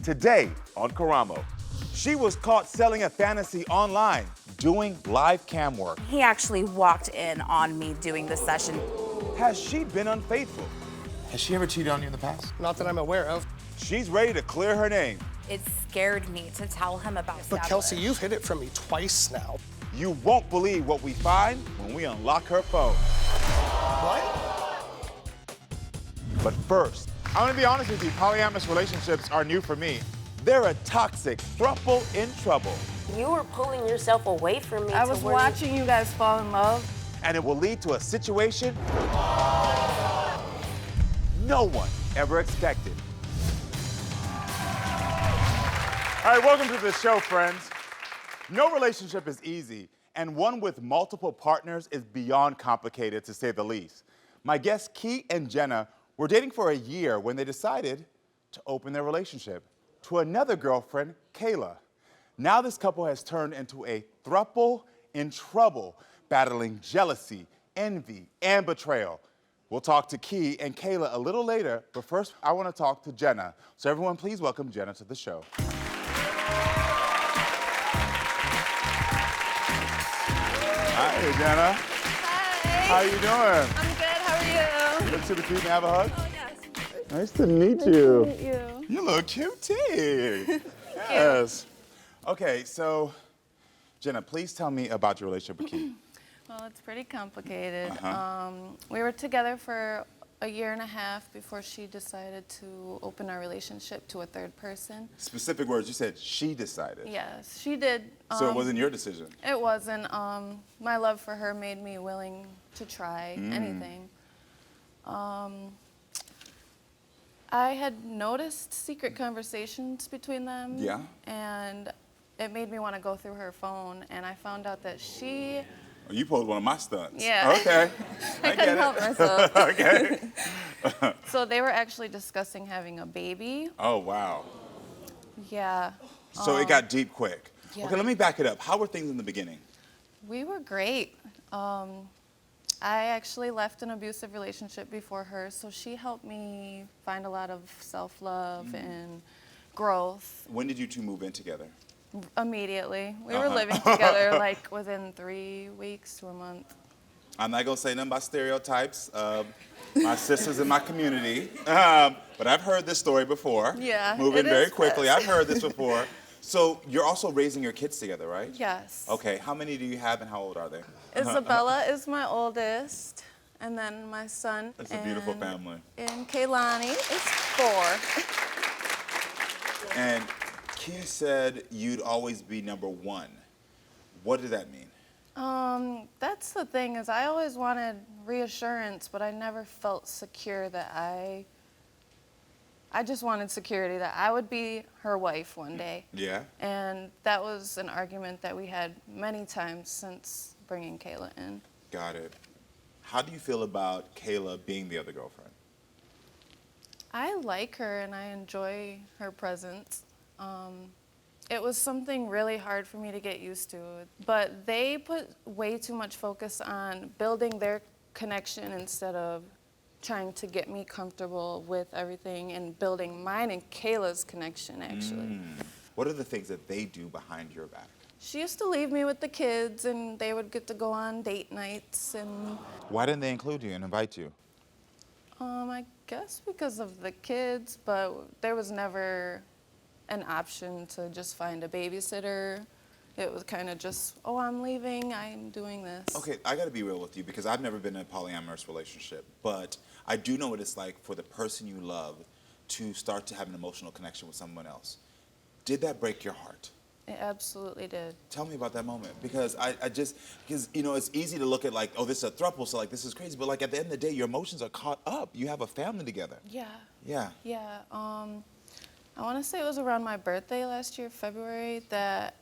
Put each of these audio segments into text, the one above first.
Today on Karamo, she was caught selling a fantasy online, doing live cam work. He actually walked in on me doing the session. Has she been unfaithful? Has she ever cheated on you in the past? Not that I'm aware of. She's ready to clear her name. It scared me to tell him about But Kelsey, you've hid it from me twice now. You won't believe what we find when we unlock her phone. What? But first, I'm gonna be honest with you, polyamorous relationships are new for me. they're a toxic throuple in trouble. You were pulling yourself away from me. I was watching you guys fall in love. And it will lead to a situation no one ever expected. All right, welcome to the show, friends. No relationship is easy, and one with multiple partners is beyond complicated, to say the least. My guests, Key and Jenna, were dating for a year when they decided to open their relationship to another girlfriend, Kayla. Now this couple has turned into a throuple in trouble, battling jealousy, envy, and betrayal. We'll talk to Key and Kayla a little later, but first I want to talk to Jenna. So everyone, please welcome Jenna to the show. Hi, Jenna. Hi. How you doing? I'm good. How are you? Look super cute and have a hug. Oh, yes. Nice to meet you. Nice to meet you. You look cute too. Yes. Okay, so Jenna, please tell me about your relationship with Key. Well, it's pretty complicated. We were together for a year and a half before she decided to open our relationship to a third person. Specific words, you said she decided. Yes, she did. So it wasn't your decision? It wasn't. My love for her made me willing to try anything. I had noticed secret conversations between them. Yeah. And it made me want to go through her phone, and I found out that she... Oh, you pulled one of my stunts. Yeah. Okay. I couldn't help myself. Okay. So they were actually discussing having a baby. Oh, wow. Yeah. So it got deep quick. Yeah. Okay, let me back it up. How were things in the beginning? We were great. I actually left an abusive relationship before her, so she helped me find a lot of self-love and growth. When did you two move in together? Immediately. We were living together like within 3 weeks to a month. I'm not gonna say nothing about stereotypes of my sisters in my community, but I've heard this story before. Yeah, Moving it very is quickly. fast. I've heard this before. So you're also raising your kids together, right? Yes. Okay, how many do you have and how old are they? Isabella is my oldest, and then my son. It's a beautiful family. And Kaylani is 4. And Key said you'd always be number one. What did that mean? That's the thing, is I always wanted reassurance, but I never felt secure that I just wanted security that I would be her wife one day. Yeah? And that was an argument that we had many times since bringing Kayla in. Got it. How do you feel about Kayla being the other girlfriend? I like her and I enjoy her presence. It was something really hard for me to get used to, but they put way too much focus on building their connection instead of trying to get me comfortable with everything and building mine and Kayla's connection, actually. What are the things that they do behind your back? She used to leave me with the kids, and they would get to go on date nights, and Why didn't they include you and invite you? I guess because of the kids, but there was never an option to just find a babysitter. It was kind of just, oh, I'm leaving, I'm doing this. Okay, I gotta be real with you because I've never been in a polyamorous relationship, but I do know what it's like for the person you love to start to have an emotional connection with someone else. Did that break your heart? It absolutely did. Tell me about that moment, because because you know, it's easy to look at like, oh, this is a throuple, so like this is crazy, but like at the end of the day, your emotions are caught up. You have a family together. Yeah. Yeah. Yeah. I want to say it was around my birthday last year, February, that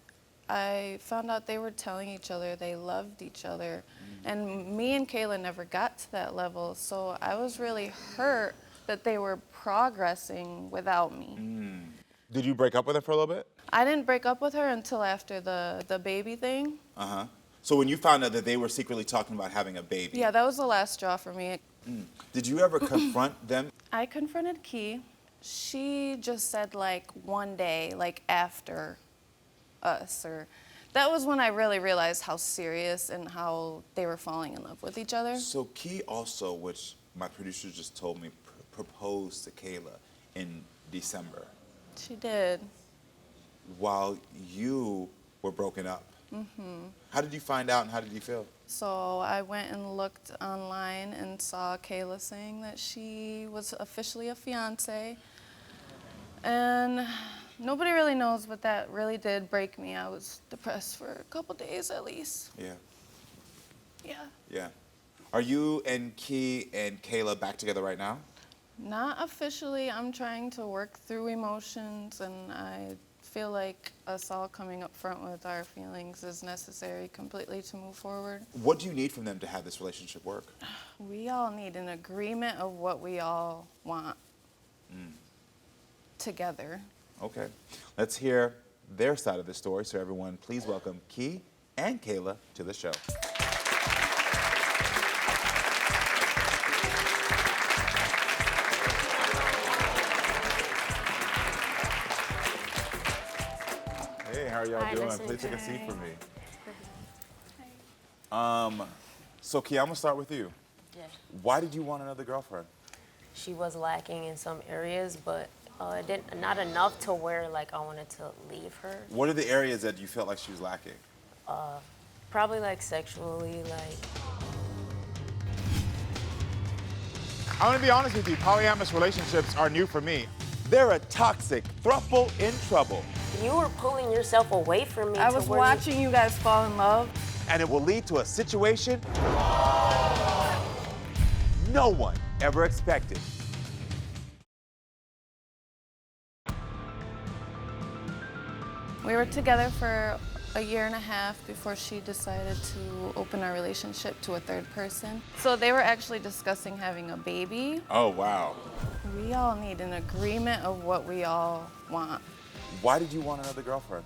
I found out they were telling each other they loved each other. And me and Kayla never got to that level, so I was really hurt that they were progressing without me. Did you break up with her for a little bit? I didn't break up with her until after the baby thing. Uh-huh. So when you found out that they were secretly talking about having a baby, Yeah, that was the last straw for me. did you ever confront them? I confronted Key, she just said like one day, like after us, or that was when I really realized how serious and how they were falling in love with each other. So Key also, which my producer just told me, proposed to Kayla in December She did. while you were broken up. How did you find out and how did you feel? So I went and looked online and saw Kayla saying that she was officially a fiancé. And nobody really knows, but that really did break me. I was depressed for a couple days at least. Yeah. Yeah. Yeah. Are you and Key and Kayla back together right now? Not officially. I'm trying to work through emotions, and I feel like us all coming up front with our feelings is necessary completely to move forward. What do you need from them to have this relationship work? We all need an agreement of what we all want together. Okay. Let's hear their side of the story. So everyone, please welcome Key and Kayla to the show. Hey, how are y'all Hi, doing? nice to Please meet take a seat you. for me. So Key, I'm gonna start with you. Yeah. Why did you want another girlfriend? She was lacking in some areas, but not enough to where like I wanted to leave her. What are the areas that you felt like she was lacking? Probably like sexually, like I'm gonna be honest with you, polyamorous relationships are new for me. They're a toxic throuple in trouble, you were pulling yourself away from me. I to was where watching you guys fall in love. and it will lead to a situation no one ever expected. We were together for a year and a half before she decided to open our relationship to a third person. So they were actually discussing having a baby. Oh, wow. We all need an agreement of what we all want. Why did you want another girlfriend?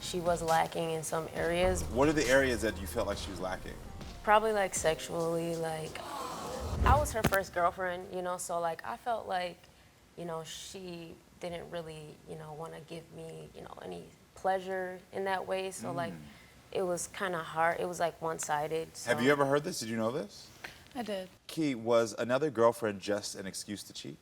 she was lacking in some areas. What are the areas that you felt like she was lacking? Probably like sexually, like I was her first girlfriend, you know, so like I felt like, you know, she didn't really, you know, want to give me, you know, any pleasure in that way. So like it was kind of hard. It was like one-sided. So. Have you ever heard this? Did you know this? I did. Key, was another girlfriend just an excuse to cheat?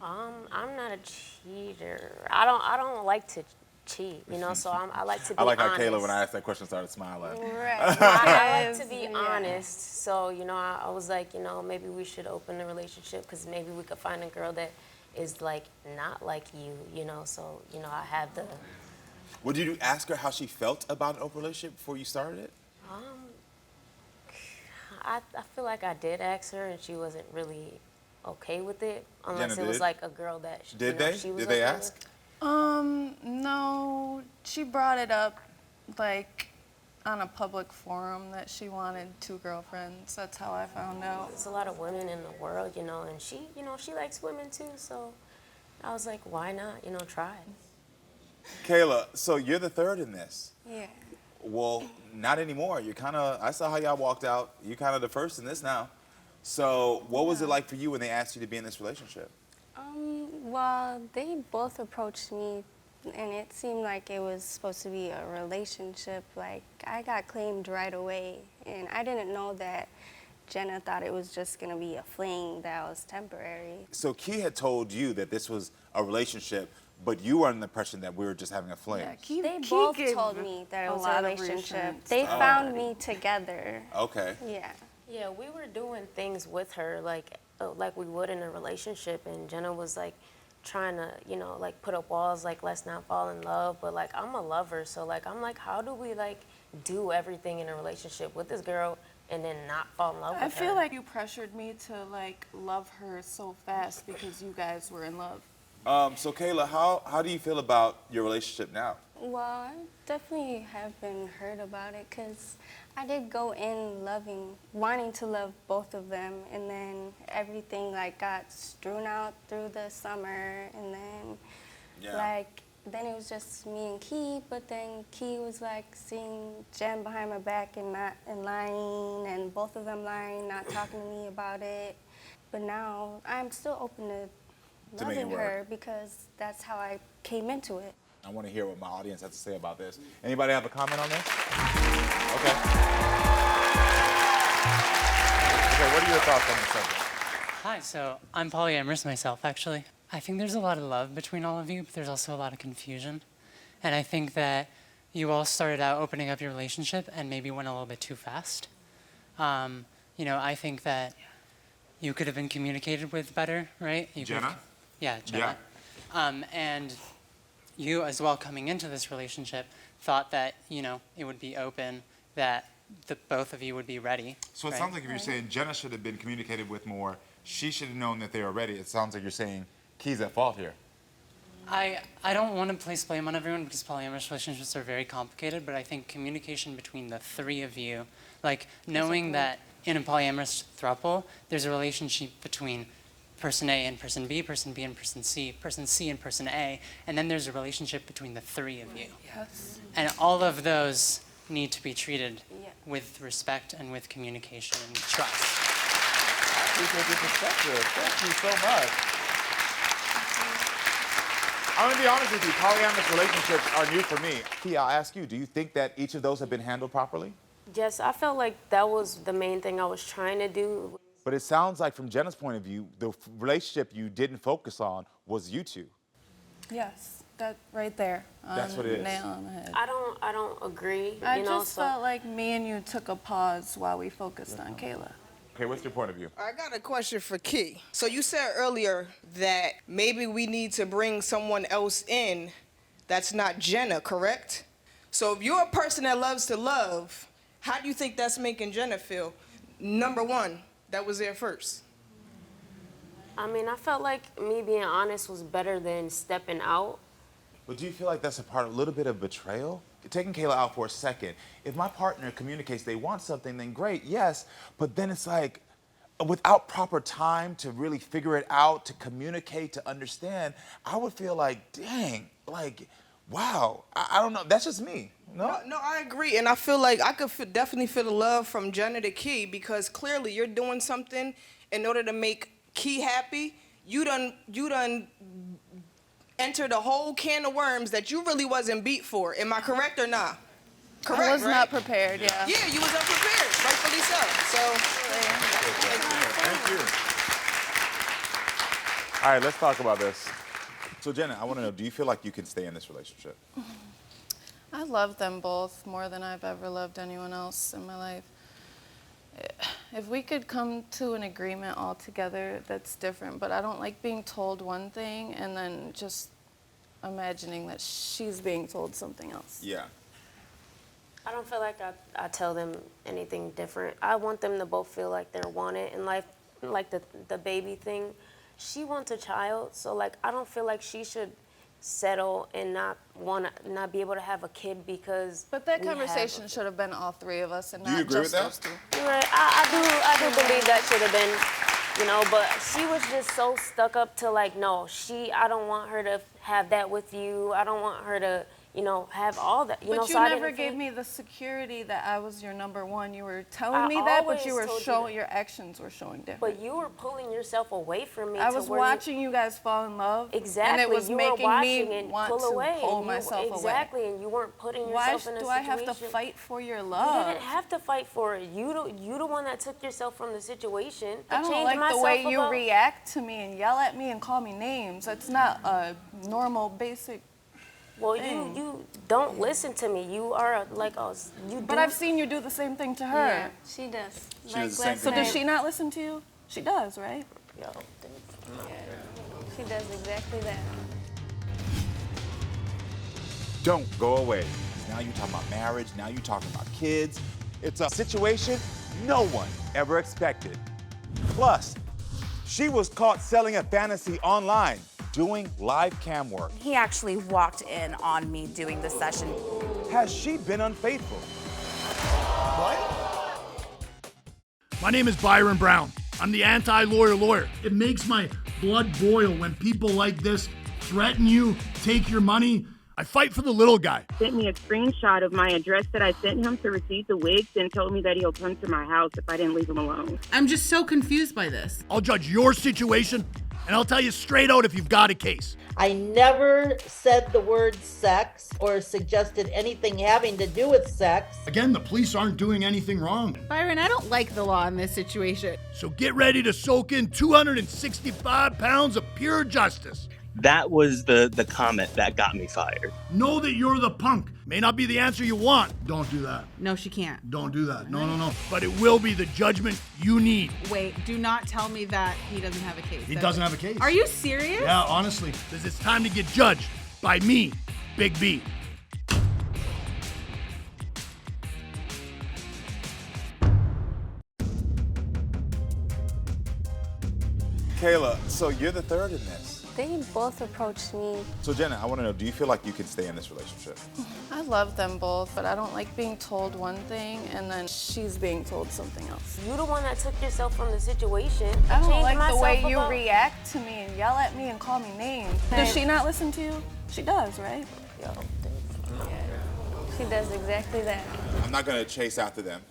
I'm not a cheater. I don't like to cheat, you know. So I like to be I like how honest. Kayla, when I asked that question, started smiling. Right. I like to be honest. So, you know, I was like, you know, maybe we should open a relationship because maybe we could find a girl that is like not like you know. So, you know, I have the. Would you ask her how she felt about an open relationship before you started it? I feel like I did ask her and she wasn't really okay with it, unless Jenna it was did? like a girl that she, Did you know, they? she was Did they okay ask? with. No, she brought it up like on a public forum that she wanted 2 girlfriends. That's how I found out. There's a lot of women in the world, you know, and she, you know, she likes women too. So I was like, why not, you know, try it. Kayla, so you're the third in this. Yeah. Well, not anymore. You're kind of, I saw how y'all walked out. You're kind of the first in this now. So what was it like for you when they asked you to be in this relationship? Well, they both approached me, and it seemed like it was supposed to be a relationship. Like, I got claimed right away, and I didn't know that Jenna thought it was just going to be a fling that was temporary. So Key had told you that this was a relationship, but you were under the impression that we were just having a fling. Yeah, They Key both gave told me that it a was lot a of relationship. reassurance They already. found me together. Okay. Yeah. Yeah, we were doing things with her like we would in a relationship, and Jenna was like trying to, you know, like put up walls, like let's not fall in love. But like I'm a lover, so like I'm like, how do we like do everything in a relationship with this girl and then not fall in love with her? I feel like you pressured me to like love her so fast because you guys were in love. So Kayla, how do you feel about your relationship now? Well, I definitely have been hurt about it because I did go in wanting to love both of them, and then everything like got strewn out through the summer, and then then it was just me and Key, but then Key was like seeing Jen behind my back and lying, and both of them lying, not talking to me about it. But now I'm still open to to make it loving work. her because that's how I came into it. I want to hear what my audience has to say about this. Anybody have a comment on this? Okay. Okay, what are your thoughts on the subject? Hi, so I'm polyamorous myself, actually. I think there's a lot of love between all of you, but there's also a lot of confusion. And I think that you all started out opening up your relationship and maybe went a little bit too fast. You know, I think that you could have been communicated with better, right? Jenna? Yeah, Jenna. Yeah. And you as well coming into this relationship thought that, you know, it would be open, that the both of you would be ready. So it right? sounds like if you're saying Jenna should have been communicated with more, she should have known that they were ready. It sounds like you're saying Key's at fault here. I don't want to place blame on everyone because polyamorous relationships are very complicated, but I think communication between the three of you, like knowing that in a polyamorous throuple, there's a relationship between person A and person B and person C and person A, and then there's a relationship between the three of you. Yes. And all of those need to be treated Yeah. with respect and with communication and trust. Appreciate your perspective. Thank you so much. I'm gonna be honest with you, polyamorous relationships are new for me. Key, I'll ask you, do you think that each of those have been handled properly? Yes, I felt like that was the main thing I was trying to do. But it sounds like from Jenna's point of view, the relationship you didn't focus on was you two. Yes, that right there. That's what it is. Nail on the head. I don't agree. I you know, just so felt like me and you took a pause while we focused on Kayla. Okay, what's your point of view? I got a question for Key. So you said earlier that maybe we need to bring someone else in that's not Jenna, correct? So if you're a person that loves to love, how do you think that's making Jenna feel? Number one, that was there first. I mean, I felt like me being honest was better than stepping out. But do you feel like that's a little bit of betrayal? Taking Kayla out for a second. If my partner communicates they want something, then great, yes. But then it's like, without proper time to really figure it out, to communicate, to understand, I would feel like, dang, like, wow. I don't know. That's just me. No? No, I agree. And I feel like I could definitely feel the love from Jenna to Key because clearly you're doing something in order to make Key happy. You done entered a whole can of worms that you really wasn't beat for. Am I correct or not? Correct, I was right? not prepared, yeah. Yeah, you was unprepared, rightfully so. Thank you. All right, let's talk about this. So Jenna, I want to know, do you feel like you can stay in this relationship? I love them both more than I've ever loved anyone else in my life. If we could come to an agreement all together, that's different. But I don't like being told one thing and then just imagining that she's being told something else. Yeah. I don't feel like I tell them anything different. I want them to both feel like they're wanted in life, like the baby thing. She wants a child, so like I don't feel like she should settle and not be able to have a kid because. But that we have conversation should have been all three of us and Do you not agree with just that? those two. You're right. I do believe that should have been, you know, but she was just so stuck up to like, no, I don't want her to have that with you. I don't want her to, you know, have all that. You know, But you so I never didn't gave feel- me the security that I was your number one. You were telling I me that, but always you were told you showing that. your actions were showing different. But you were pulling yourself away from me. I to was where watching you guys fall in love. Exactly. And it was you making were watching me and want pull to away. pull and myself away. Exactly, and you weren't putting Why yourself in a do I situation. have to fight for your You love? didn't have to fight for it. You the one that took yourself from the situation. I don't like the way you react to me and yell at me and call me names. That's not a normal, basic. Well, thing. you don't listen to me. You are like us. But I've seen you do the same thing to her. Yeah, she does. She Like does the same last So does night. she not listen to you? She does, right? Yo, She does exactly that. Don't go away. Now you're talking about marriage. Now you're talking about kids. It's a situation no one ever expected. Plus, she was caught selling a fantasy online, doing live cam work. He actually walked in on me doing the session. Has she been unfaithful? My name is Byron Brown. I'm the anti-lawyer lawyer. It makes my blood boil when people like this threaten you, take your money. I fight for the little guy. Sent me a screenshot of my address that I sent him to receive the wigs and told me that he'll come to my house if I didn't leave him alone. I'm just so confused by this. I'll judge your situation And I'll tell you straight out if you've got a case. I never said the word sex or suggested anything having to do with sex. Again, the police aren't doing anything wrong. Byron, I don't like the law in this situation. So get ready to soak in 265 pounds of pure justice. That was the comment that got me fired. Know that you're the punk. May not be the answer you want. Don't do that. No, she can't. Don't do that. No. But it will be the judgment you need. Wait, do not tell me that he doesn't have a case. He doesn't have a case. Are you serious? Yeah, honestly. Because it's time to get judged by me, Big B. Kayla, so you're the third in this. They both approached me. So Jenna, I want to know, do you feel like you can stay in this relationship? I love them both, but I don't like being told one thing and then she's being told something else. You the one that took yourself from the situation. I don't changed like the myself way you about- react to me and yell at me and call me names. Does she not listen to you? She does, right? She does exactly that. I'm not going to chase after them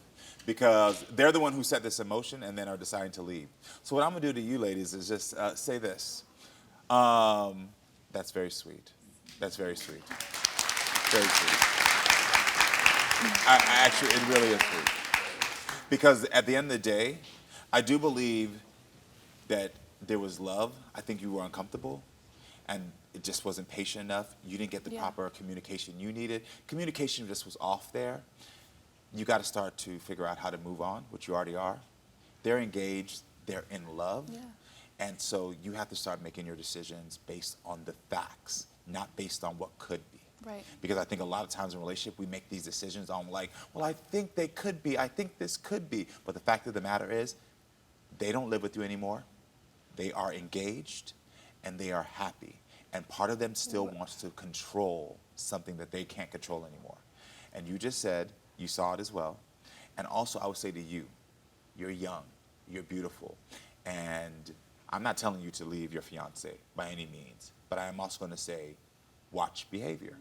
because they're the one who set this in motion and then are deciding to leave. So what I'm going to do to you ladies is just say this. That's very sweet. That's very sweet. Very sweet. I actually, it really is sweet. Because at the end of the day, I do believe that there was love. I think you were uncomfortable and it just wasn't patient enough. You didn't get the proper communication you needed. Communication just was off there. You got to start to figure out how to move on, which you already are. They're engaged. They're in love. Yeah. And so you have to start making your decisions based on the facts, not based on what could be. Right. Because I think a lot of times in a relationship, we make these decisions on like, well, I think they could be, I think this could be. But the fact of the matter is, they don't live with you anymore. They are engaged and they are happy. And part of them still wants to control something that they can't control anymore. And you just said, you saw it as well. And also I would say to you, you're young, you're beautiful. And I'm not telling you to leave your fiancé by any means, but I am also going to say, watch behavior.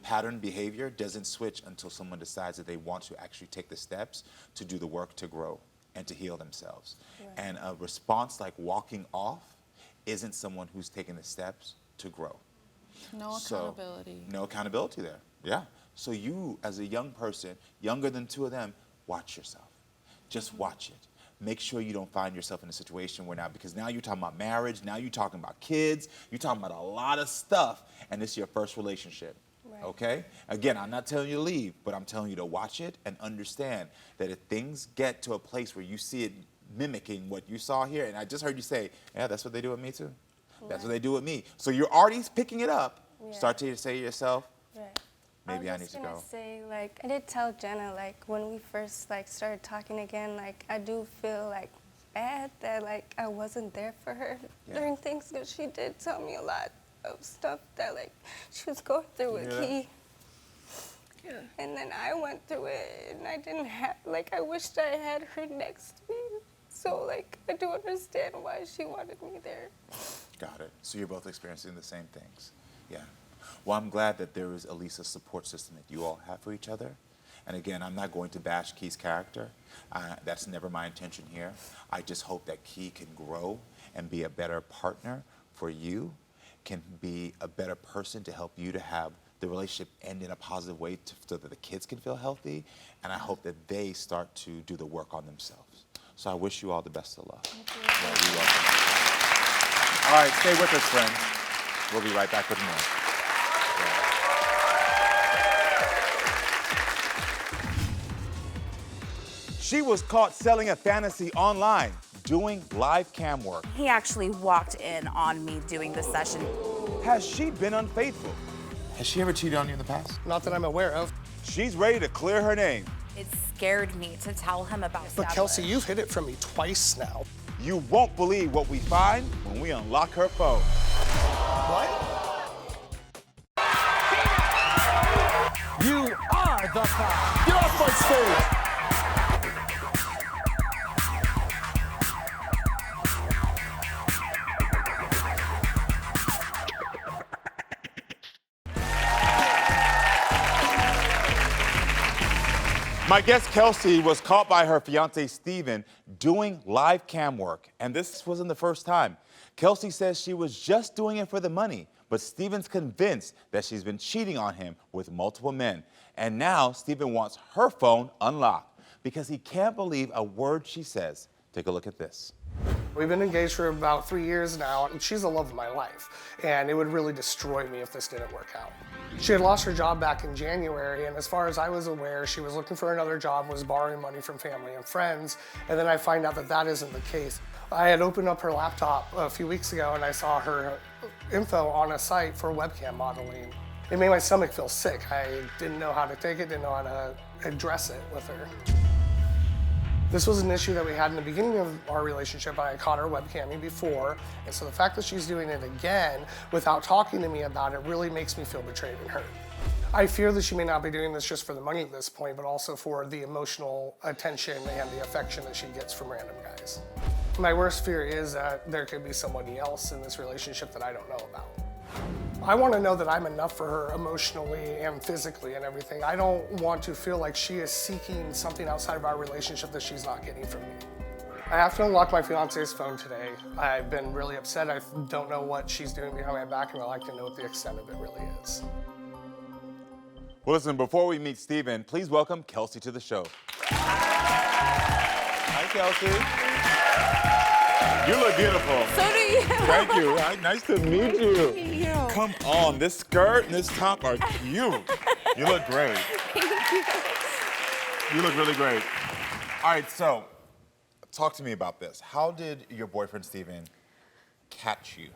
Pattern behavior doesn't switch until someone decides that they want to actually take the steps to do the work to grow and to heal themselves. Right. And a response like walking off isn't someone who's taking the steps to grow. No accountability. So, no accountability there, yeah. So you, as a young person, younger than two of them, watch yourself. Just watch it. Make sure you don't find yourself in a situation where now, because now you're talking about marriage, now you're talking about kids, you're talking about a lot of stuff, and this is your first relationship, okay? Again, I'm not telling you to leave, but I'm telling you to watch it and understand that if things get to a place where you see it mimicking what you saw here, and I just heard you say, yeah, that's what they do with me too. That's what they do with me. So you're already picking it up. Start to say to yourself, maybe I need to go. I was just gonna say, like, I did tell Jenna, like, when we first, like, started talking again, like, I do feel, like, bad that, like, I wasn't there for her during things, because she did tell me a lot of stuff that, like, she was going through with Key. Yeah. And then I went through it, and I didn't have, like, I wished I had her next to me. So, like, I do understand why she wanted me there. Got it. So you're both experiencing the same things. Yeah. Well, I'm glad that there is at least a support system that you all have for each other. And again, I'm not going to bash Key's character. That's never my intention here. I just hope that Key can grow and be a better partner for you, can be a better person to help you to have the relationship end in a positive way so that the kids can feel healthy. And I hope that they start to do the work on themselves. So I wish you all the best of luck. Yeah, you're welcome. All right, stay with us, friends. We'll be right back with more. She was caught selling a fantasy online, doing live cam work. He actually walked in on me doing the session. Has she been unfaithful? Has she ever cheated on you in the past? Not that I'm aware of. She's ready to clear her name. It scared me to tell him about But Kelsey, you've hid it from me twice now. You won't believe what we find when we unlock her phone. What? You are the cop. Get off my stage. My guest Kelsey was caught by her fiancé Steven doing live cam work, and this wasn't the first time. Kelsey says she was just doing it for the money, but Steven's convinced that she's been cheating on him with multiple men. And now Steven wants her phone unlocked because he can't believe a word she says. Take a look at this. We've been engaged for about 3 years now, and she's the love of my life, and it would really destroy me if this didn't work out. She had lost her job back in January, and as far as I was aware, she was looking for another job, was borrowing money from family and friends, and then I find out that that isn't the case. I had opened up her laptop a few weeks ago, and I saw her info on a site for webcam modeling. It made my stomach feel sick. I didn't know how to take it, didn't know how to address it with her. This was an issue that we had in the beginning of our relationship. I had caught her webcamming before, and so the fact that she's doing it again without talking to me about it really makes me feel betrayed and hurt. I fear that she may not be doing this just for the money at this point, but also for the emotional attention and the affection that she gets from random guys. My worst fear is that there could be somebody else in this relationship that I don't know about. I want to know that I'm enough for her emotionally and physically and everything. I don't want to feel like she is seeking something outside of our relationship that she's not getting from me. I have to unlock my fiance's phone today. I've been really upset. I don't know what she's doing behind my back, and I'd like to know what the extent of it really is. Well, listen, before we meet Steven, please welcome Kelsey to the show. Hi, Kelsey. You look beautiful. So do you. Thank you. Nice to meet you. Thank you. Come on, this skirt and this top are cute. You look great. Thank you. You look really great. All right, so talk to me about this. How did your boyfriend, Steven, catch you?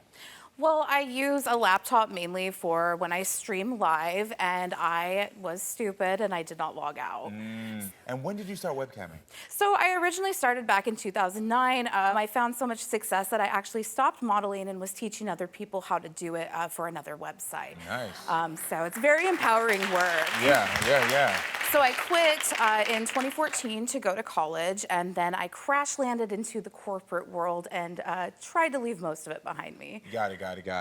Well, I use a laptop mainly for when I stream live, and I was stupid and I did not log out. And when did you start webcamming? So I originally started back in 2009. I found so much success that I actually stopped modeling and was teaching other people how to do it for another website. Nice. So it's very empowering work. Yeah. So I quit in 2014 to go to college, and then I crash landed into the corporate world and tried to leave most of it behind me. Got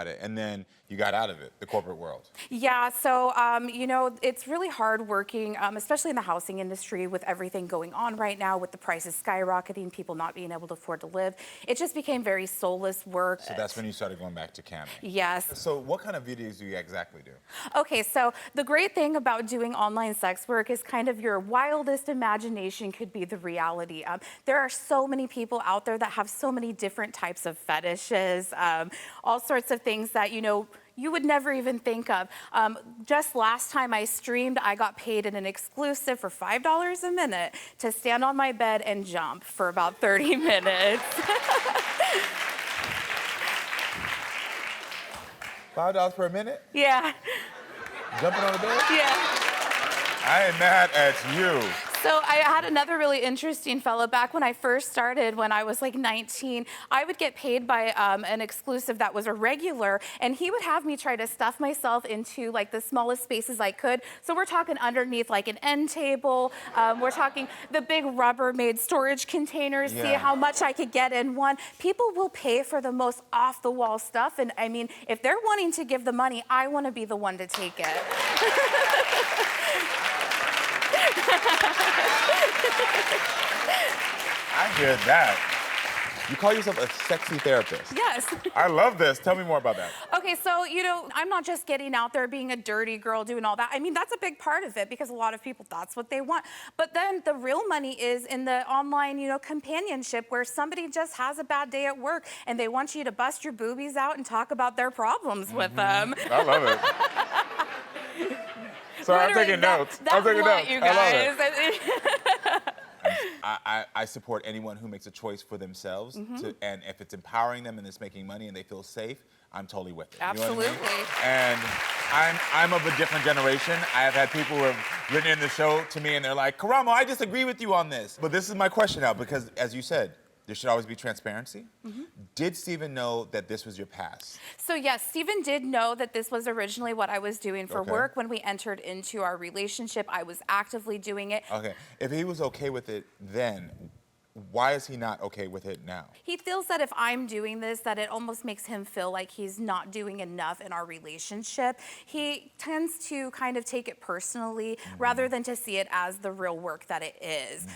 it. And then you got out of it, the corporate world. Yeah, so, you know, it's really hard working, especially in the housing industry with everything going on right now, with the prices skyrocketing, people not being able to afford to live. It just became very soulless work. So that's when you started going back to camming. Yes. So what kind of videos do you exactly do? Okay, so the great thing about doing online sex work is kind of your wildest imagination could be the reality. There are so many people out there that have so many different types of fetishes, all sorts of things that, you know, you would never even think of. Just last time I streamed, I got paid in an exclusive for $5 a minute to stand on my bed and jump for about 30 minutes. $5 per minute? Yeah. Jumping on the bed? Yeah. I am mad at you. So I had another really interesting fella back when I first started, when I was like 19. I would get paid by an exclusive that was a regular, and he would have me try to stuff myself into like the smallest spaces I could. So we're talking underneath like an end table. We're talking the big Rubbermaid storage containers, see how much I could get in one. People will pay for the most off-the-wall stuff, and I mean, if they're wanting to give the money, I want to be the one to take it. I hear that. You call yourself a sexy therapist. Yes. I love this. Tell me more about that. Okay, so, you know, I'm not just getting out there being a dirty girl doing all that. I mean, that's a big part of it because a lot of people, that's what they want. But then the real money is in the online, you know, companionship where somebody just has a bad day at work and they want you to bust your boobies out and talk about their problems with them. I love it. Sorry, I'm taking notes. I'm taking notes. You guys. I support anyone who makes a choice for themselves, and if it's empowering them and it's making money and they feel safe, I'm totally with it. Absolutely. You know what I mean? And I'm of a different generation. I have had people who have written in the show to me and they're like, Karamo, I disagree with you on this. But this is my question now, because as you said, there should always be transparency. Did Steven know that this was your past? So yes, Steven did know that this was originally what I was doing for work. When we entered into our relationship, I was actively doing it. Okay, if he was okay with it then, Why is he not okay with it now? He feels that if I'm doing this, that it almost makes him feel like he's not doing enough in our relationship. He tends to kind of take it personally rather than to see it as the real work that it is.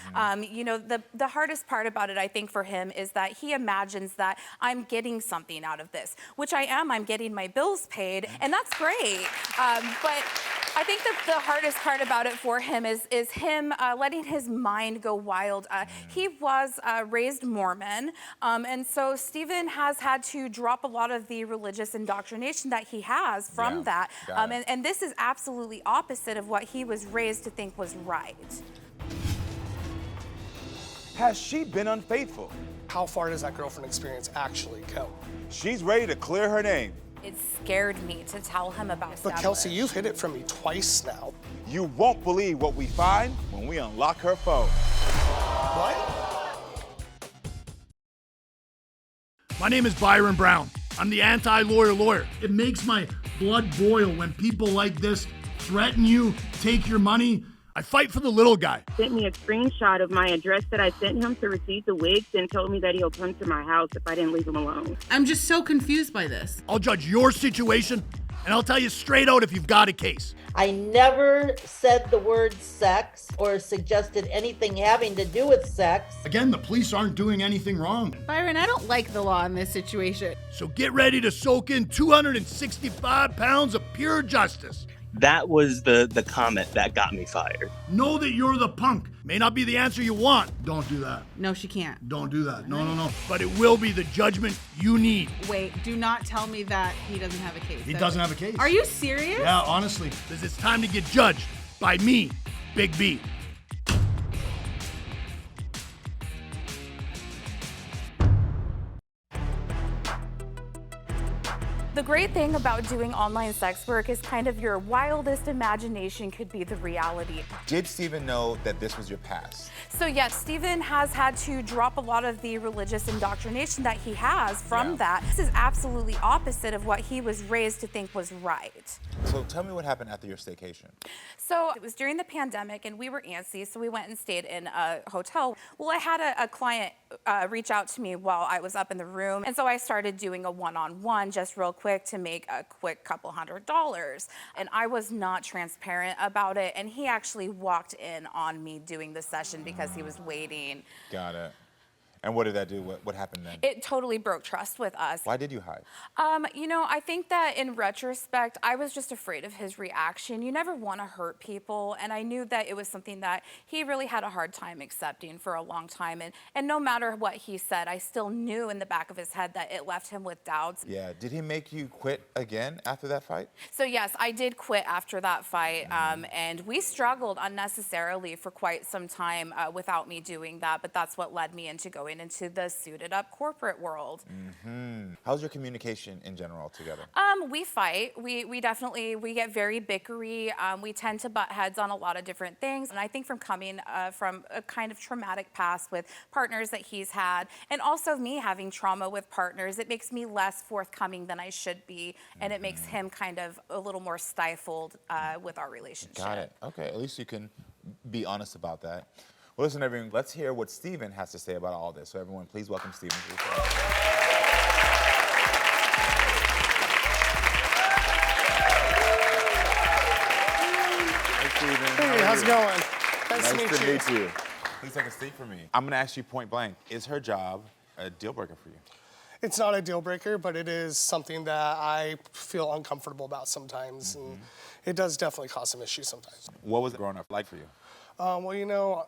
You know, the hardest part about it, I think, for him is that he imagines that I'm getting something out of this, which I am. I'm getting my bills paid, and that's great. But I think that the hardest part about it for him is him letting his mind go wild. He was raised Mormon, and so Stephen has had to drop a lot of the religious indoctrination that he has from that. And this is absolutely opposite of what he was raised to think was right. Has she been unfaithful? How far does that girlfriend experience actually go? She's ready to clear her name. It scared me to tell him about But Kelsey, you've hid it from me twice now. You won't believe what we find when we unlock her phone. What? My name is Byron Brown. I'm the anti-lawyer. It makes my blood boil when people like this threaten you, take your money. I fight for the little guy. Sent me a screenshot of my address that I sent him to receive the wigs and told me that he'll come to my house if I didn't leave him alone. I'm just so confused by this. I'll judge your situation, and I'll tell you straight out if you've got a case. I never said the word sex or suggested anything having to do with sex. Again, the police aren't doing anything wrong. Byron, I don't like the law in this situation. So get ready to soak in 265 pounds of pure justice. That was the comment that got me fired. Know that you're the punk. May not be the answer you want. Don't do that. No, she can't. Don't do that. No. But it will be the judgment you need. Wait, do not tell me that he doesn't have a case. He doesn't have a case. Are you serious? Yeah, honestly. Because it's time to get judged by me, Big B. The great thing about doing online sex work is kind of your wildest imagination could be the reality. Did Stephen know that this was your past? So yes, Stephen has had to drop a lot of the religious indoctrination that he has from that. This is absolutely opposite of what he was raised to think was right. So tell me what happened after your staycation. So it was during the pandemic and we were antsy, so we went and stayed in a hotel. Well, I had a client reach out to me while I was up in the room, and so I started doing a one-on-one just real quick to make a quick couple $100s. And I was not transparent about it, and he actually walked in on me doing the session because he was waiting. Got it. And what did that do? What happened then? It totally broke trust with us. Why did you hide? You know, I think that in retrospect, I was just afraid of his reaction. You never want to hurt people, and I knew that it was something that he really had a hard time accepting for a long time. And no matter what he said, I still knew in the back of his head that it left him with doubts. Yeah. Did he make you quit again after that fight? So yes, I did quit after that fight, and we struggled unnecessarily for quite some time without me doing that, but that's what led me into going into the suited up corporate world. How's your communication in general together? We fight. We definitely get very bickery. We tend to butt heads on a lot of different things. And I think from coming from a kind of traumatic past with partners that he's had, and also me having trauma with partners, it makes me less forthcoming than I should be. And it makes him kind of a little more stifled with our relationship. Got it. Okay, at least you can be honest about that. Well, listen, everyone, let's hear what Stephen has to say about all this. So everyone, please welcome Stephen to the show. Hi, Stephen. Hey, how's it going? Nice to meet you. Please take a seat for me. I'm going to ask you point blank, is her job a deal breaker for you? It's not a deal breaker, but it is something that I feel uncomfortable about sometimes, and it does definitely cause some issues sometimes. What was growing up like for you? Well, you know,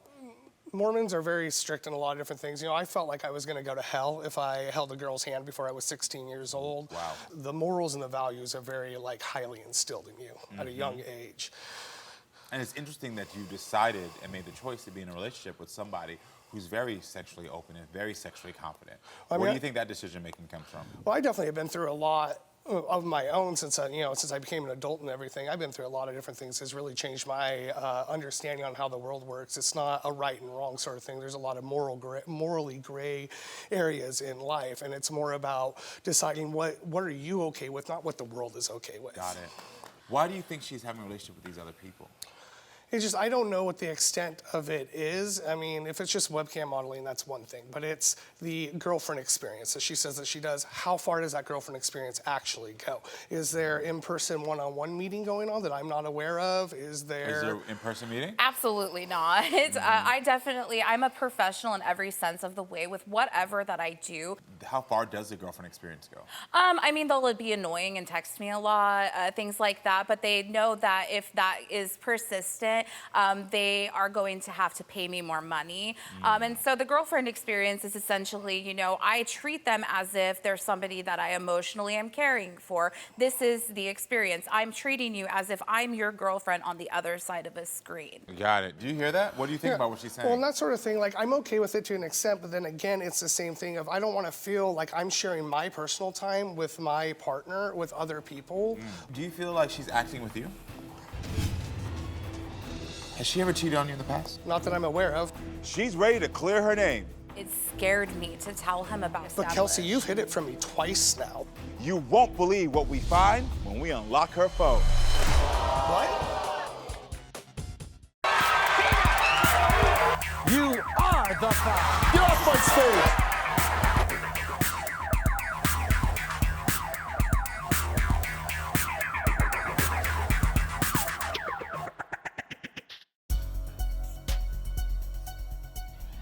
Mormons are very strict in a lot of different things. You know, I felt like I was going to go to hell if I held a girl's hand before I was 16 years old. Wow. The morals and the values are very, like, highly instilled in you at a young age. And it's interesting that you decided and made the choice to be in a relationship with somebody who's very sexually open and very sexually confident. Where do you think that decision-making comes from? Well, I definitely have been through a lot of my own since I became an adult and everything. I've been through a lot of different things. It's really changed my understanding on how the world works. It's not a right and wrong sort of thing. There's a lot of morally gray areas in life, and it's more about deciding what are you okay with, not what the world is okay with. Got it. Why do you think she's having a relationship with these other people? It's just, I don't know what the extent of it is. I mean, if it's just webcam modeling, that's one thing, but it's the girlfriend experience that she says that she does. How far does that girlfriend experience actually go? Is there in-person one-on-one meeting going on that I'm not aware of? Is there in-person meeting? Absolutely not. I'm a professional in every sense of the way with whatever that I do. How far does the girlfriend experience go? I mean, they'll be annoying and text me a lot, things like that, but they know that if that is persistent, they are going to have to pay me more money. And so the girlfriend experience is essentially, you know, I treat them as if they're somebody that I emotionally am caring for. This is the experience. I'm treating you as if I'm your girlfriend on the other side of a screen. Got it. Do you hear that? What do you think about what she's saying? Well, and that sort of thing, like, I'm okay with it to an extent, but then again, it's the same thing of I don't want to feel like I'm sharing my personal time with my partner, with other people. Do you feel like she's acting with you? Has she ever cheated on you in the past? Not that I'm aware of. She's ready to clear her name. It scared me to tell him about But Kelsey, you've hid it from me twice now. You won't believe what we find when we unlock her phone. What? You are the five. Get off my stage.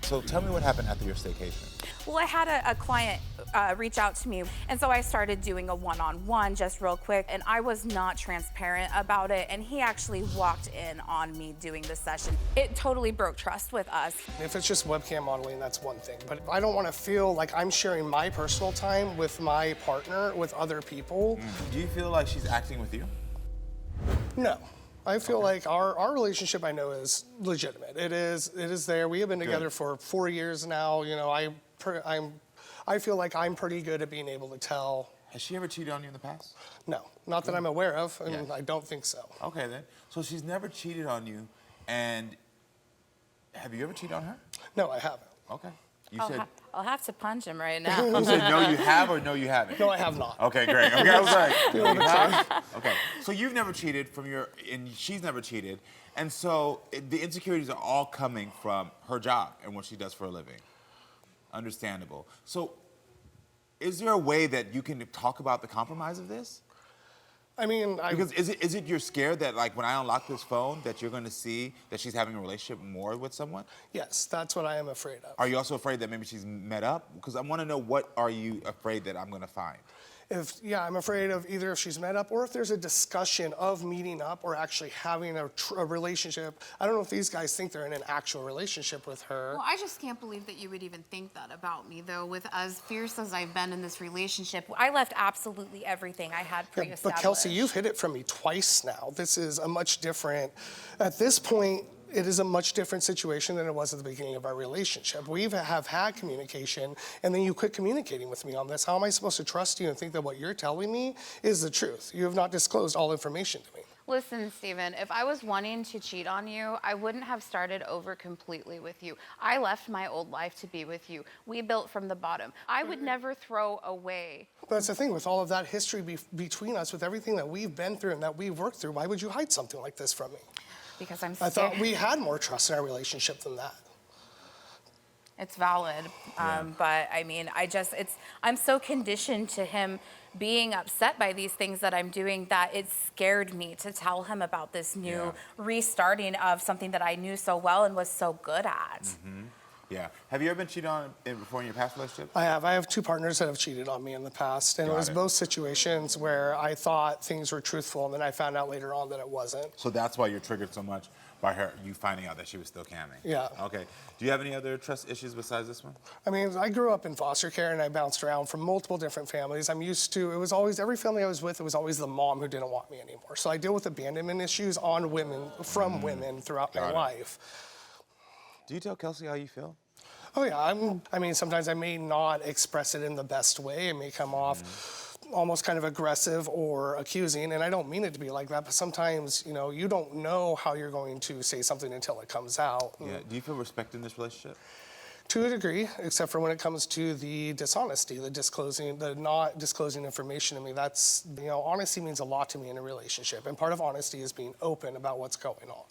So tell me what happened after your staycation. Well, I had a client reach out to me, and so I started doing a one-on-one just real quick, and I was not transparent about it, and he actually walked in on me doing the session. It totally broke trust with us. If it's just webcam modeling, that's one thing, but I don't want to feel like I'm sharing my personal time with my partner, with other people. Do you feel like she's acting with you? No. I feel like our relationship, I know, is legitimate. It is there. We have been together for 4 years now. You know, I feel like I'm pretty good at being able to tell. Has she ever cheated on you in the past? No, not that I'm aware of, and I don't think so. Okay then. So she's never cheated on you, and have you ever cheated on her? No, I haven't. Okay. You said. I'll have to punch him right now. You said no, you have, or no, you haven't? No, I have not. Okay, great. Okay, I was like, you have? Okay. So you've never cheated and she's never cheated, and so the insecurities are all coming from her job and what she does for a living. Understandable. So, is there a way that you can talk about the compromise of this? I mean, because is it you're scared that, like, when I unlock this phone that you're going to see that she's having a relationship more with someone? Yes, that's what I am afraid of. Are you also afraid that maybe she's met up? Because I want to know, what are you afraid that I'm going to find? I'm afraid of either if she's met up or if there's a discussion of meeting up or actually having a relationship. I don't know if these guys think they're in an actual relationship with her. Well, I just can't believe that you would even think that about me, though, with as fierce as I've been in this relationship. I left absolutely everything I had pre-established. But Kelsey, you've hid it from me twice now. This is a much different, at this point, it is a much different situation than it was at the beginning of our relationship. We have had communication, and then you quit communicating with me on this. How am I supposed to trust you and think that what you're telling me is the truth? You have not disclosed all information to me. Listen, Steven, if I was wanting to cheat on you, I wouldn't have started over completely with you. I left my old life to be with you. We built from the bottom. I would never throw away. But that's the thing, with all of that history between us, with everything that we've been through and that we've worked through, why would you hide something like this from me? Because I'm scared. I thought we had more trust in our relationship than that. It's valid, but I mean, I'm so conditioned to him being upset by these things that I'm doing that it scared me to tell him about this new restarting of something that I knew so well and was so good at. Yeah. Have you ever been cheated on before in your past relationship? I have. I have 2 partners that have cheated on me in the past, and it was both situations where I thought things were truthful, and then I found out later on that it wasn't. So that's why you're triggered so much by you finding out that she was still camming? Yeah. Okay. Do you have any other trust issues besides this one? I mean, I grew up in foster care, and I bounced around from multiple different families. I'm used to, it was always, every family I was with, it was always the mom who didn't want me anymore. So I deal with abandonment issues on women, from women throughout my life. Do you tell Kelsey how you feel? Oh yeah, I mean, sometimes I may not express it in the best way. It may come off almost kind of aggressive or accusing, and I don't mean it to be like that, but sometimes, you know, you don't know how you're going to say something until it comes out. Yeah, do you feel respect in this relationship? To a degree, except for when it comes to the dishonesty, the not disclosing information to me. That's, you know, honesty means a lot to me in a relationship, and part of honesty is being open about what's going on.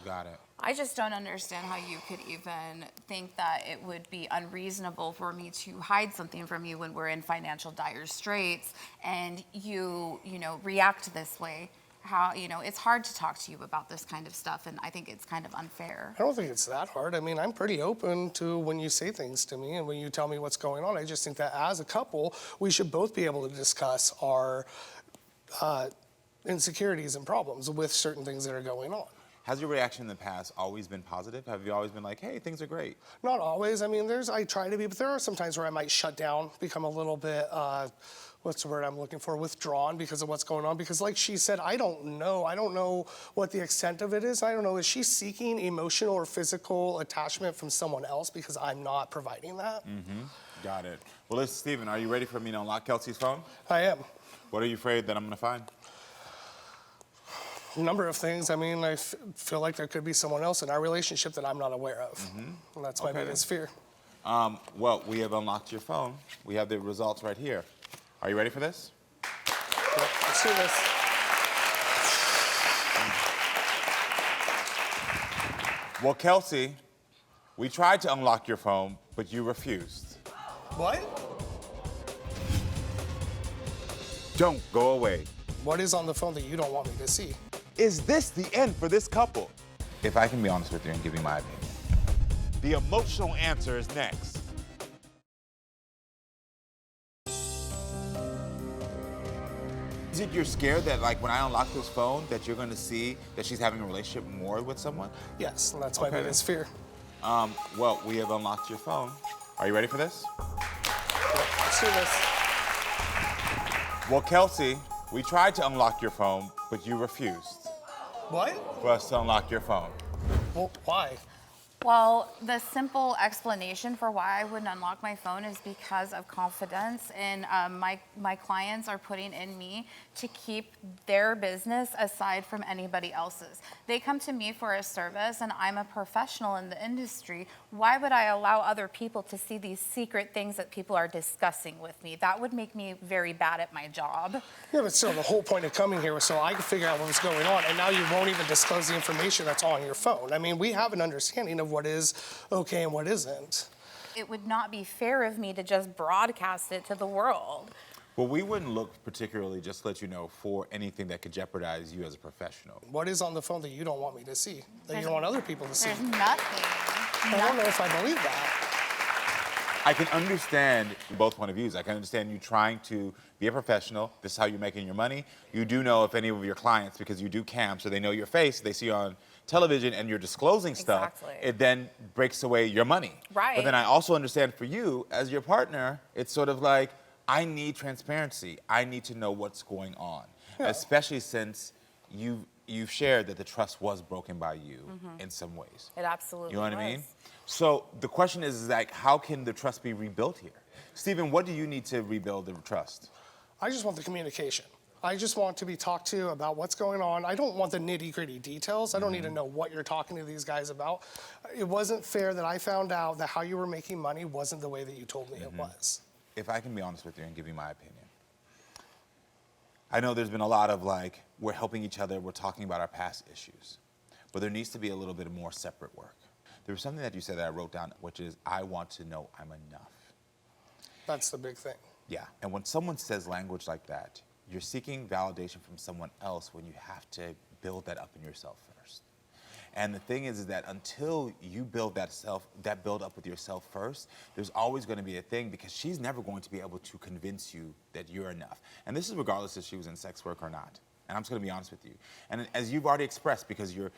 Got it. I just don't understand how you could even think that it would be unreasonable for me to hide something from you when we're in financial dire straits and you react this way. How, it's hard to talk to you about this kind of stuff, and I think it's kind of unfair. I don't think it's that hard. I mean, I'm pretty open to when you say things to me and when you tell me what's going on. I just think that as a couple, we should both be able to discuss our insecurities and problems with certain things that are going on. Has your reaction in the past always been positive? Have you always been like, hey, things are great? Not always. I mean, I try to be, but there are some times where I might shut down, become a little bit, what's the word I'm looking for, withdrawn because of what's going on. Because like she said, I don't know what the extent of it is. I don't know, is she seeking emotional or physical attachment from someone else because I'm not providing that? Got it. Well, listen, Steven, are you ready for me to unlock Kelsey's phone? I am. What are you afraid that I'm gonna find? A number of things. I mean, I feel like there could be someone else in our relationship that I'm not aware of. And that's my biggest fear. Well, we have unlocked your phone. We have the results right here. Are you ready for this? Yep, let's do this. Well, Kelsey, we tried to unlock your phone, but you refused. What? Don't go away. What is on the phone that you don't want me to see? Is this the end for this couple? If I can be honest with you and give you my opinion, the emotional answer is next. Is it you're scared that, like, when I unlock this phone, that you're going to see that she's having a relationship more with someone? Yes, and that's my biggest fear. Well, we have unlocked your phone. Are you ready for this? Yep, let's do this. Well, Kelsey, we tried to unlock your phone, but you refused. What? For us to unlock your phone. Well, why? Well, the simple explanation for why I wouldn't unlock my phone is because of confidence, and my clients are putting in me to keep their business aside from anybody else's. They come to me for a service, and I'm a professional in the industry. Why would I allow other people to see these secret things that people are discussing with me? That would make me very bad at my job. Yeah, but still, the whole point of coming here was so I could figure out what was going on, and now you won't even disclose the information that's on your phone. I mean, we have an understanding of what is okay and what isn't. It would not be fair of me to just broadcast it to the world. Well, we wouldn't look particularly, just to let you know, for anything that could jeopardize you as a professional. What is on the phone that you don't want me to see, that you don't want other people to see? There's nothing. I don't know if I believe that. I can understand both point of views. I can understand you trying to be a professional. This is how you're making your money. You do know if any of your clients, because you do cam, so they know your face, they see you on television and you're disclosing stuff, it then breaks away your money. Right. But then I also understand for you, as your partner, it's sort of like, I need transparency. I need to know what's going on, especially since you've shared that the trust was broken by you in some ways. It absolutely You know what was. I mean? So the question is like, how can the trust be rebuilt here? Steven, what do you need to rebuild the trust? I just want the communication. I just want to be talked to about what's going on. I don't want the nitty-gritty details. I don't need to know what you're talking to these guys about. It wasn't fair that I found out that how you were making money wasn't the way that you told me it was. If I can be honest with you and give you my opinion. I know there's been a lot of like, we're helping each other, we're talking about our past issues, but there needs to be a little bit more separate work. There was something that you said that I wrote down, which is, I want to know I'm enough. That's the big thing. Yeah, and when someone says language like that, you're seeking validation from someone else when you have to build that up in yourself first. And the thing is that until you build that build up with yourself first, there's always going to be a thing because she's never going to be able to convince you that you're enough. And this is regardless if she was in sex work or not. And I'm just going to be honest with you. And as you've already expressed, because you're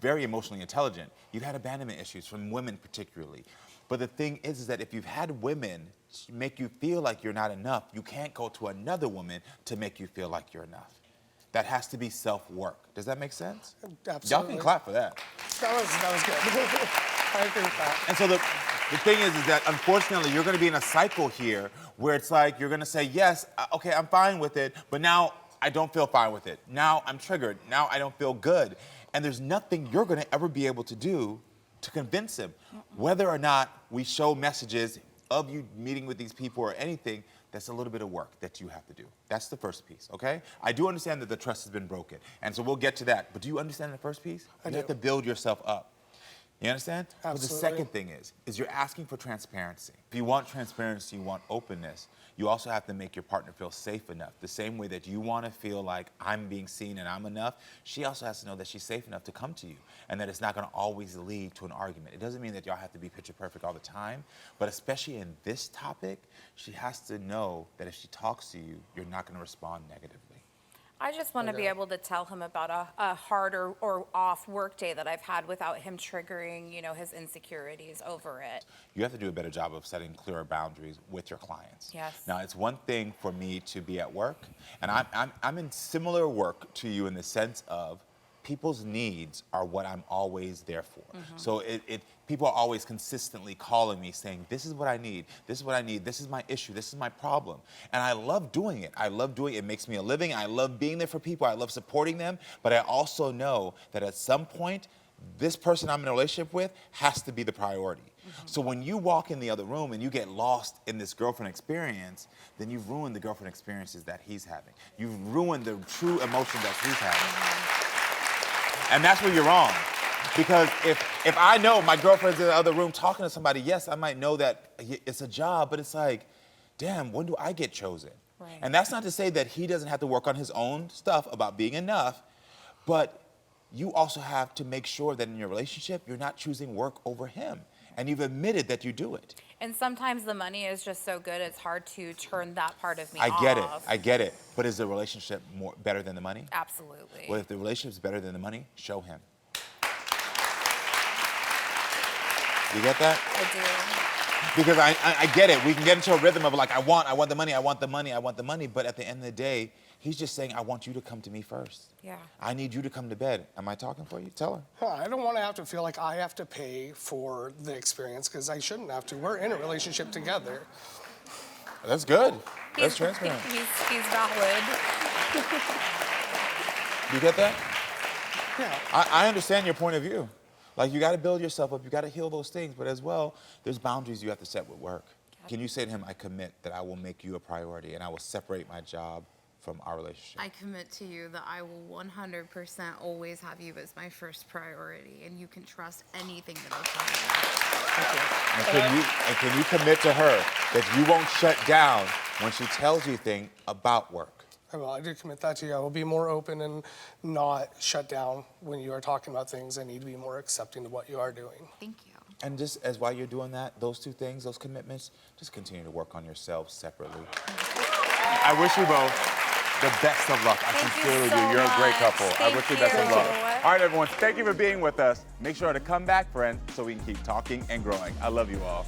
very emotionally intelligent, you've had abandonment issues from women particularly. But the thing is that if you've had women make you feel like you're not enough, you can't go to another woman to make you feel like you're enough. That has to be self-work. Does that make sense? Absolutely. Y'all can clap for that. That was good. I agree with that. And so the thing is that unfortunately you're going to be in a cycle here where it's like you're going to say, yes, okay, I'm fine with it, but now I don't feel fine with it. Now I'm triggered. Now I don't feel good. And there's nothing you're going to ever be able to do to convince him. Whether or not we show messages of you meeting with these people or anything, that's a little bit of work that you have to do. That's the first piece, okay? I do understand that the trust has been broken, and so we'll get to that. But do you understand the first piece? You have to build yourself up. You understand? Absolutely. But the second thing is you're asking for transparency. If you want transparency, you want openness, you also have to make your partner feel safe enough. The same way that you want to feel like I'm being seen and I'm enough, she also has to know that she's safe enough to come to you and that it's not going to always lead to an argument. It doesn't mean that y'all have to be picture perfect all the time, but especially in this topic, she has to know that if she talks to you, you're not going to respond negatively. I just want to be able to tell him about a hard or off work day that I've had without him triggering, you know, his insecurities over it. You have to do a better job of setting clearer boundaries with your clients. Yes. Now, it's one thing for me to be at work, and I'm in similar work to you in the sense of people's needs are what I'm always there for. So people are always consistently calling me saying, this is what I need, this is what I need, this is my issue, this is my problem. And I love doing it. I love doing it. It makes me a living. I love being there for people. I love supporting them. But I also know that at some point, this person I'm in a relationship with has to be the priority. So when you walk in the other room and you get lost in this girlfriend experience, then you've ruined the girlfriend experiences that he's having. You've ruined the true emotion that he's having. And that's where you're wrong. Because if I know my girlfriend's in the other room talking to somebody, yes, I might know that it's a job, but it's like, damn, when do I get chosen? Right. And that's not to say that he doesn't have to work on his own stuff about being enough, but you also have to make sure that in your relationship, you're not choosing work over him. And you've admitted that you do it. And sometimes the money is just so good, it's hard to turn that part of me off. I get it. But is the relationship better than the money? Absolutely. Well, if the relationship's better than the money, show him. You get that? I do. Because I get it. We can get into a rhythm of like, I want the money, I want the money, I want the money. But at the end of the day, he's just saying, I want you to come to me first. Yeah. I need you to come to bed. Am I talking for you? Tell her. I don't want to have to feel like I have to pay for the experience because I shouldn't have to. We're in a relationship together. That's good. That's transparent. He's valid. You get that? Yeah. I understand your point of view. Like, you got to build yourself up. You got to heal those things. But as well, there's boundaries you have to set with work. Can you say to him, I commit that I will make you a priority and I will separate my job from our relationship? I commit to you that I will 100% always have you as my first priority, and you can trust anything that I tell you. And can you commit to her that you won't shut down when she tells you things about work? Well, I do commit that to you. I will be more open and not shut down when you are talking about things. I need to be more accepting of what you are doing. Thank you. And just as while you're doing that, those two things, those commitments, just continue to work on yourselves separately. I wish you both the best of luck. I sincerely do. You're a great couple. I wish you the best of luck. All right, everyone, thank you for being with us. Make sure to come back, friends, so we can keep talking and growing. I love you all.